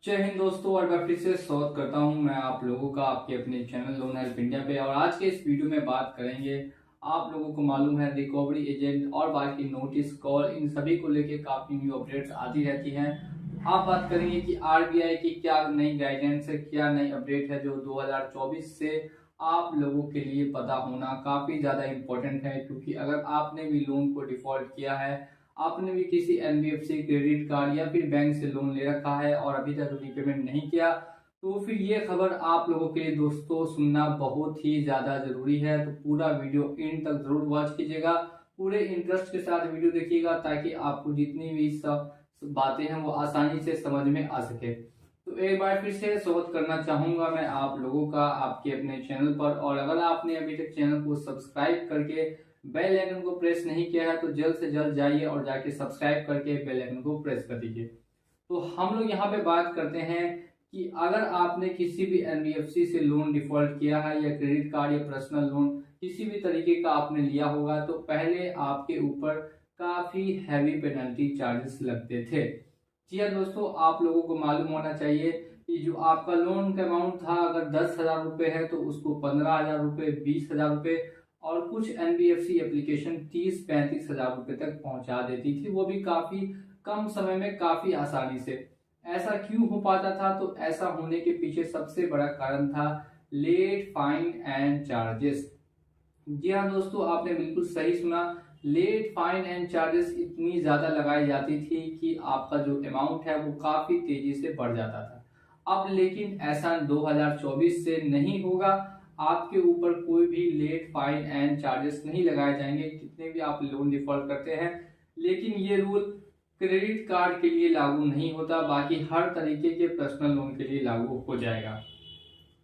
जय हिंद दोस्तों, और मैं फिर से स्वागत करता हूं मैं आप लोगों का आपके अपने चैनल लोन हेल्प इंडिया पे। और आज के इस वीडियो में बात करेंगे, आप लोगों को मालूम है रिकवरी एजेंट और बाकी नोटिस कॉल इन सभी को लेके काफी न्यू अपडेट्स आती रहती हैं। आप बात करेंगे कि आरबीआई की क्या नई गाइडेंस है, क्या नई अपडेट है जो 2024 से आप लोगों के लिए पता होना काफी ज्यादा इम्पोर्टेंट है। क्योंकि अगर आपने भी लोन को डिफॉल्ट किया है, आपने भी किसी एनबीएफसी क्रेडिट कार्ड या फिर बैंक से लोन ले रखा है और अभी तक रीपेमेंट नहीं किया, तो फिर ये खबर आप लोगों के लिए दोस्तों सुनना बहुत ही ज्यादा जरूरी है। तो पूरा वीडियो एंड तक जरूर वॉच कीजिएगा, पूरे इंटरेस्ट के साथ वीडियो देखिएगा ताकि आपको जितनी भी सब बातें हैं वो आसानी से समझ में आ सके। तो एक बार फिर से स्वागत करना चाहूंगा मैं आप लोगों का आपके अपने चैनल पर। और अगर आपने अभी तक चैनल को सब्सक्राइब करके बेल आइकन को प्रेस नहीं किया है तो जल्द से जल्द जाइए और जाके सब्सक्राइब करके बेल आइकन को प्रेस कर दीजिए। तो हम लोग यहाँ पे बात करते हैं कि अगर आपने किसी भी एनबीएफसी से लोन डिफॉल्ट किया है या क्रेडिट कार्ड या पर्सनल लोन किसी भी तरीके का आपने लिया होगा, तो पहले आपके ऊपर काफी हैवी पेनल्टी चार्जेस लगते थे। जी हाँ दोस्तों, आप लोगों को मालूम होना चाहिए कि जो आपका लोन का अमाउंट था, अगर 10,000 रुपये है तो उसको 15,000 रुपये, 20,000 रुपये और कुछ एनबीएफसी एप्लीकेशन 30-35 हजार रुपए तक पहुंचा देती थी, वो भी काफी कम समय में काफी आसानी से। ऐसा क्यों हो पाता था? तो ऐसा होने के पीछे सबसे बड़ा कारण था लेट फाइन एंड चार्जेस। जी हाँ दोस्तों, आपने बिल्कुल सही सुना। लेट फाइन एंड चार्जेस इतनी ज्यादा लगाई जाती थी कि आपका जो अमाउंट है वो काफी तेजी से बढ़ जाता था। अब लेकिन ऐसा 2024 से नहीं होगा। आपके ऊपर कोई भी लेट फाइन एंड चार्जेस नहीं लगाए जाएंगे जितने भी आप लोन डिफॉल्ट करते हैं। लेकिन ये रूल क्रेडिट कार्ड के लिए लागू नहीं होता, बाकी हर तरीके के पर्सनल लोन के लिए लागू हो जाएगा।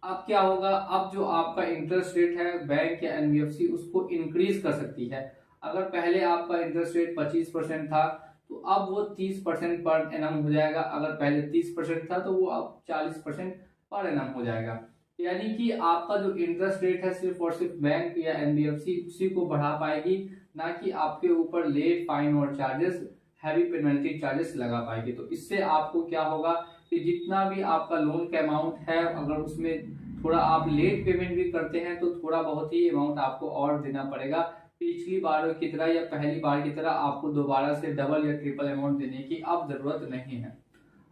अब क्या होगा, अब जो आपका इंटरेस्ट रेट है बैंक या एनबीएफसी उसको इंक्रीज कर सकती है। अगर पहले आपका इंटरेस्ट रेट 25% था तो अब वो 30% पर एनम हो जाएगा। अगर पहले 30% था तो वो अब 40% पर एनम हो जाएगा। यानी कि आपका जो इंटरेस्ट रेट है सिर्फ और सिर्फ बैंक या एनबीएफसी उसी को बढ़ा पाएगी, ना कि आपके ऊपर लेट फाइन और चार्जेस हैवी पेनल्टी चार्जेस लगा पाएगी। तो इससे आपको क्या होगा कि जितना भी आपका लोन का अमाउंट है, अगर उसमें थोड़ा आप लेट पेमेंट भी करते हैं तो थोड़ा बहुत ही अमाउंट आपको और देना पड़ेगा। पिछली बार की तरह या पहली बार की तरह आपको दोबारा से डबल या ट्रिपल अमाउंट देने की अब जरूरत नहीं है।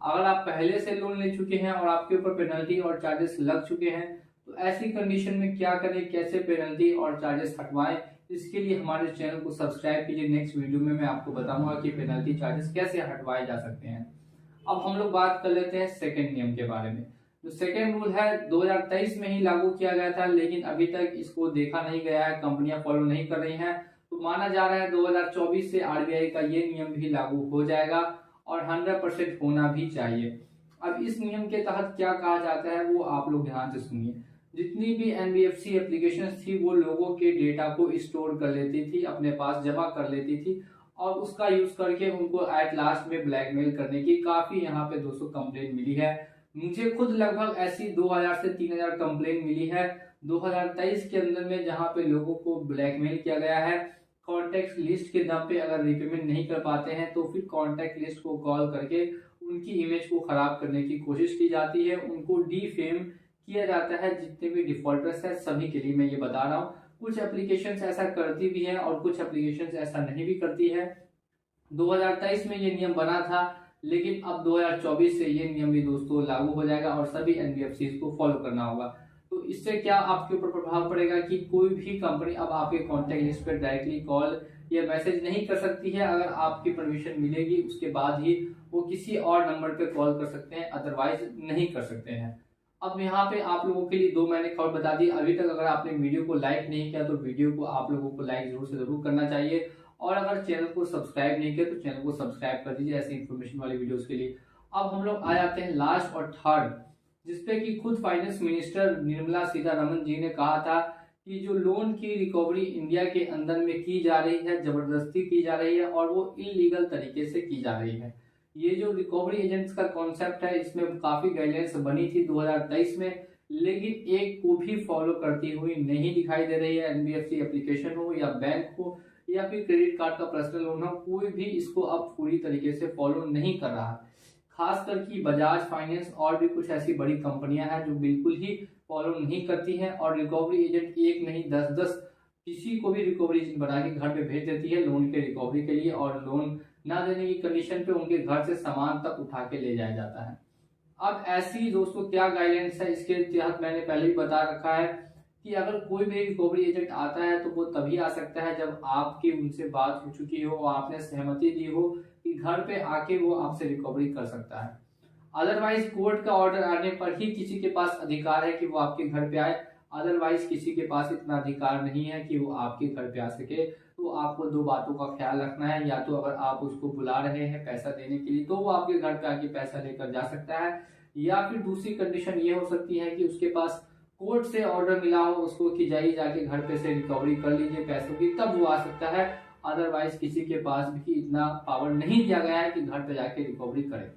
अगर आप पहले से लोन ले चुके हैं और आपके ऊपर पेनल्टी और चार्जेस लग चुके हैं, तो ऐसी कंडीशन में क्या करें, कैसे पेनल्टी और चार्जेस हटवाएं, इसके लिए हमारे चैनल को सब्सक्राइब कीजिए। नेक्स्ट वीडियो में मैं आपको बताऊंगा कि पेनल्टी चार्जेस कैसे हटवाए जा सकते हैं। अब हम लोग बात कर लेते हैं सेकेंड नियम के बारे में। जो सेकेंड रूल है 2023 में ही लागू किया गया था, लेकिन अभी तक इसको देखा नहीं गया है, कंपनियां फॉलो नहीं कर रही हैं। तो माना जा रहा है 2024 से आरबीआई का ये नियम भी लागू हो जाएगा और 100% होना भी चाहिए। अब इस नियम के तहत क्या कहा जाता है वो आप लोग ध्यान से सुनिए। जितनी भी एनबीएफसी एप्लीकेशन थी वो लोगों के डेटा को स्टोर कर लेती थी, अपने पास जमा कर लेती थी और उसका यूज करके उनको एट लास्ट में ब्लैकमेल करने की काफी यहाँ पे 200 कंप्लेन मिली है। मुझे खुद लगभग ऐसी 2000 से 3000 कंप्लेन मिली है 2023 के अंदर में, जहाँ पे लोगों को ब्लैकमेल किया गया है। कॉन्टेक्ट लिस्ट के दम पे अगर रिपेमेंट नहीं कर पाते हैं तो फिर कॉन्टेक्ट लिस्ट को कॉल करके उनकी इमेज को खराब करने की कोशिश की जाती है, उनको डीफेम किया जाता है। जितने भी डिफॉल्टर्स है सभी के लिए मैं ये बता रहा हूँ। कुछ एप्लीकेशंस ऐसा करती भी हैं और कुछ एप्लीकेशंस ऐसा नहीं भी करती है। 2023 में ये नियम बना था, लेकिन अब 2024 से ये नियम भी दोस्तों लागू हो जाएगा और सभी एनबीएफसी को फॉलो करना होगा। तो इससे क्या आपके ऊपर प्रभाव पड़ेगा कि कोई भी कंपनी अब आपके कॉन्टेक्ट लिस्ट पर डायरेक्टली कॉल या मैसेज नहीं कर सकती है। अगर आपकी परमिशन मिलेगी उसके बाद ही वो किसी और नंबर पे कॉल कर सकते हैं, अदरवाइज नहीं कर सकते हैं। अब यहाँ पे आप लोगों के लिए दो मैंने खबर बता दी। अभी तक अगर आपने वीडियो को लाइक नहीं किया तो वीडियो को आप लोगों को लाइक जरूर से जरूर करना चाहिए। और अगर चैनल को सब्सक्राइब नहीं किया तो चैनल को सब्सक्राइब कर दीजिए ऐसी इन्फॉर्मेशन वाली वीडियोस के लिए। अब हम लोग आ जाते हैं लास्ट और थर्ड, जिसपे कि खुद फाइनेंस मिनिस्टर निर्मला सीतारमण जी ने कहा था कि जो लोन की रिकवरी इंडिया के अंदर में की जा रही है, जबरदस्ती की जा रही है और वो इलीगल तरीके से की जा रही है। ये जो रिकवरी एजेंट्स का कॉन्सेप्ट है इसमें काफी गाइडलाइंस बनी थी 2023 में, लेकिन एक को भी फॉलो करती हुई नहीं दिखाई दे रही है। एनबीएफसी एप्लीकेशन हो या बैंक हो या फिर क्रेडिट कार्ड का पर्सनल लोन हो, कोई भी इसको अब पूरी तरीके से फॉलो नहीं कर रहा है। खासकर कि बजाज फाइनेंस और भी कुछ ऐसी बड़ी कंपनियां हैं जो बिल्कुल ही फॉलो नहीं करती हैं और रिकवरी एजेंट एक नहीं 10-10 किसी को भी रिकवरी एजेंट बना के घर पे भेज देती है लोन के रिकवरी के लिए, और लोन ना देने की कंडीशन पे उनके घर से सामान तक उठा के ले जाया जाता है। अब ऐसी दोस्तों क्या गाइडेंस है, इसके तहत मैंने पहले ही बता रखा है कि अगर कोई भी रिकवरी एजेंट आता है तो वो तभी आ सकता है जब आपकी उनसे बात हो चुकी हो, आपने सहमति दी हो कि घर पे आके वो आपसे रिकवरी कर सकता है। अदरवाइज कोर्ट का ऑर्डर आने पर ही किसी के पास अधिकार है कि वो आपके घर पे आए, अदरवाइज किसी के पास इतना अधिकार नहीं है कि वो आपके घर पे आ सके। तो आपको दो बातों का ख्याल रखना है, या तो अगर आप उसको बुला रहे हैं पैसा देने के लिए तो वो आपके घर पे आके पैसा लेकर जा सकता है, या फिर दूसरी कंडीशन ये हो सकती है कि उसके पास कोर्ट से ऑर्डर मिला हो उसको कि जाइए जाके घर पे से रिकवरी कर लीजिए पैसों की, तब वो आ सकता है। अदरवाइज किसी के पास भी इतना पावर नहीं दिया गया है कि घर पे जाके रिकवरी करे।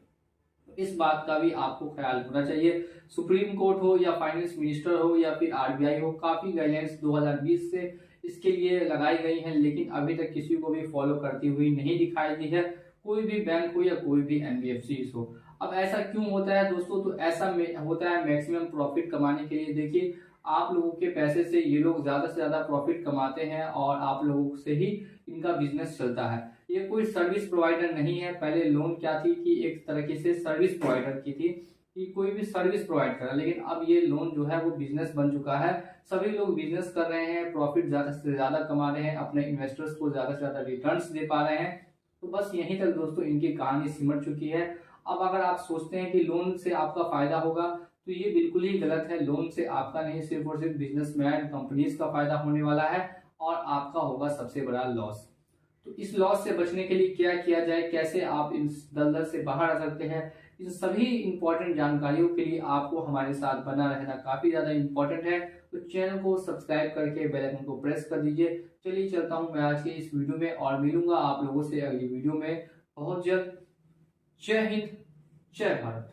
इस बात का भी आपको ख्याल होना चाहिए। सुप्रीम कोर्ट हो या फाइनेंस मिनिस्टर हो या फिर आरबीआई हो, काफी गाइडलाइंस 2020 से इसके लिए लगाई गई हैं, लेकिन अभी तक किसी को भी फॉलो करती हुई नहीं दिखाई दी है, कोई भी बैंक हो या कोई भी एनबीएफसी हो। अब ऐसा क्यों होता है दोस्तों? तो ऐसा होता है मैक्सिमम प्रॉफिट कमाने के लिए। देखिए, आप लोगों के पैसे से ये लोग ज्यादा से ज्यादा प्रॉफिट कमाते हैं और आप लोगों से ही इनका बिजनेस चलता है। ये कोई सर्विस प्रोवाइडर नहीं है। पहले लोन क्या थी कि एक तरीके से सर्विस प्रोवाइडर की थी कि कोई भी सर्विस प्रोवाइड करा, लेकिन अब ये लोन जो है वो बिजनेस बन चुका है। सभी लोग बिजनेस कर रहे हैं, प्रॉफिट ज्यादा से ज्यादा कमा रहे हैं, अपने इन्वेस्टर्स को ज्यादा से ज्यादा रिटर्न्स दे पा रहे हैं। तो बस यहीं तक दोस्तों इनकी कहानी सिमट चुकी है। अब अगर आप सोचते हैं कि लोन से आपका फायदा होगा तो ये बिल्कुल ही गलत है। लोन से आपका नहीं, सिर्फ और सिर्फ बिजनेसमैन कंपनीज का फायदा होने वाला है और आपका होगा सबसे बड़ा लॉस। तो इस लॉस से बचने के लिए क्या किया जाए, कैसे आप इस दलदल से बाहर आ सकते हैं, इन सभी इंपॉर्टेंट जानकारियों के लिए आपको हमारे साथ बना रहना काफी ज्यादा इंपॉर्टेंट है। तो चैनल को सब्सक्राइब करके बेल आइकन को प्रेस कर दीजिए। चलिए चलता हूं मैं आज के इस वीडियो में और मिलूंगा आप लोगों से अगली वीडियो में बहुत जल्द। जय हिंद, जय भारत।